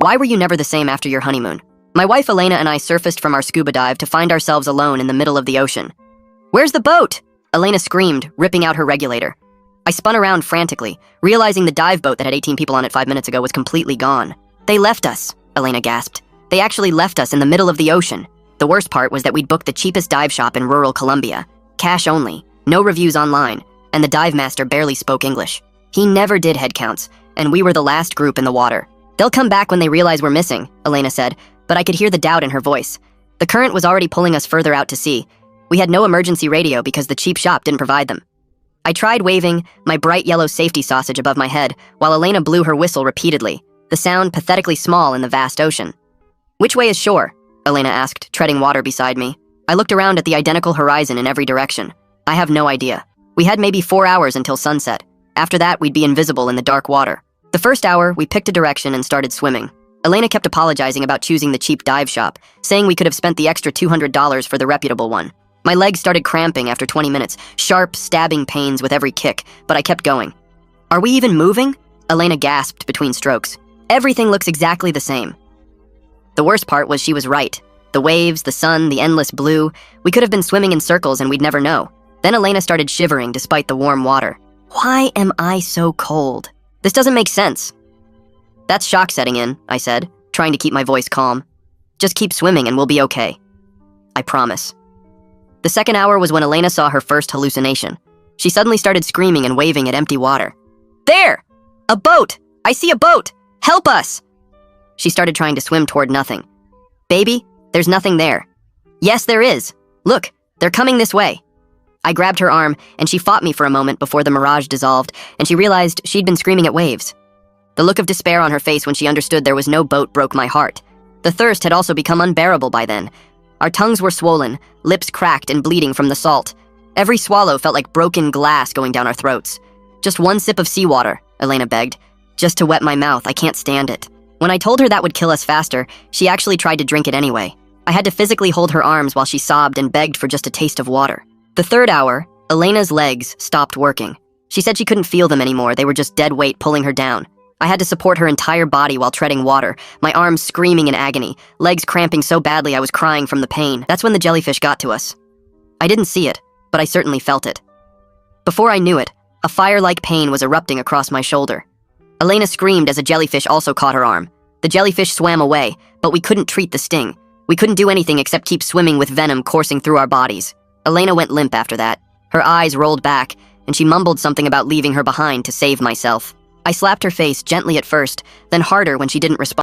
Why were you never the same after your honeymoon? My wife Elena and I surfaced from our scuba dive to find ourselves alone in the middle of the ocean. Where's the boat? Elena screamed, ripping out her regulator. I spun around frantically, realizing the dive boat that had 18 people on it 5 minutes ago was completely gone. They left us, Elena gasped. They actually left us in the middle of the ocean. The worst part was that we'd booked the cheapest dive shop in rural Colombia. Cash only, no reviews online, and the dive master barely spoke English. He never did head counts, and we were the last group in the water. They'll come back when they realize we're missing, Elena said, but I could hear the doubt in her voice. The current was already pulling us further out to sea. We had no emergency radio because the cheap shop didn't provide them. I tried waving my bright yellow safety sausage above my head while Elena blew her whistle repeatedly, the sound pathetically small in the vast ocean. Which way is shore? Elena asked, treading water beside me. I looked around at the identical horizon in every direction. I have no idea. We had maybe 4 hours until sunset. After that, we'd be invisible in the dark water. The first hour, we picked a direction and started swimming. Elena kept apologizing about choosing the cheap dive shop, saying we could have spent the extra $200 for the reputable one. My legs started cramping after 20 minutes, sharp, stabbing pains with every kick, but I kept going. Are we even moving? Elena gasped between strokes. Everything looks exactly the same. The worst part was she was right. The waves, the sun, the endless blue. We could have been swimming in circles and we'd never know. Then Elena started shivering despite the warm water. Why am I so cold? This doesn't make sense. That's shock setting in, I said, trying to keep my voice calm. Just keep swimming and we'll be okay. I promise. The second hour was when Elena saw her first hallucination. She suddenly started screaming and waving at empty water. There! A boat! I see a boat! Help us! She started trying to swim toward nothing. Baby, there's nothing there. Yes, there is. Look, they're coming this way. I grabbed her arm, and she fought me for a moment before the mirage dissolved, and she realized she'd been screaming at waves. The look of despair on her face when she understood there was no boat broke my heart. The thirst had also become unbearable by then. Our tongues were swollen, lips cracked and bleeding from the salt. Every swallow felt like broken glass going down our throats. Just one sip of seawater, Elena begged. Just to wet my mouth, I can't stand it. When I told her that would kill us faster, she actually tried to drink it anyway. I had to physically hold her arms while she sobbed and begged for just a taste of water. The third hour, Elena's legs stopped working. She said she couldn't feel them anymore, they were just dead weight pulling her down. I had to support her entire body while treading water, my arms screaming in agony, legs cramping so badly I was crying from the pain. That's when the jellyfish got to us. I didn't see it, but I certainly felt it. Before I knew it, a fire-like pain was erupting across my shoulder. Elena screamed as a jellyfish also caught her arm. The jellyfish swam away, but we couldn't treat the sting. We couldn't do anything except keep swimming with venom coursing through our bodies. Elena went limp after that. Her eyes rolled back, and she mumbled something about leaving her behind to save myself. I slapped her face gently at first, then harder when she didn't respond.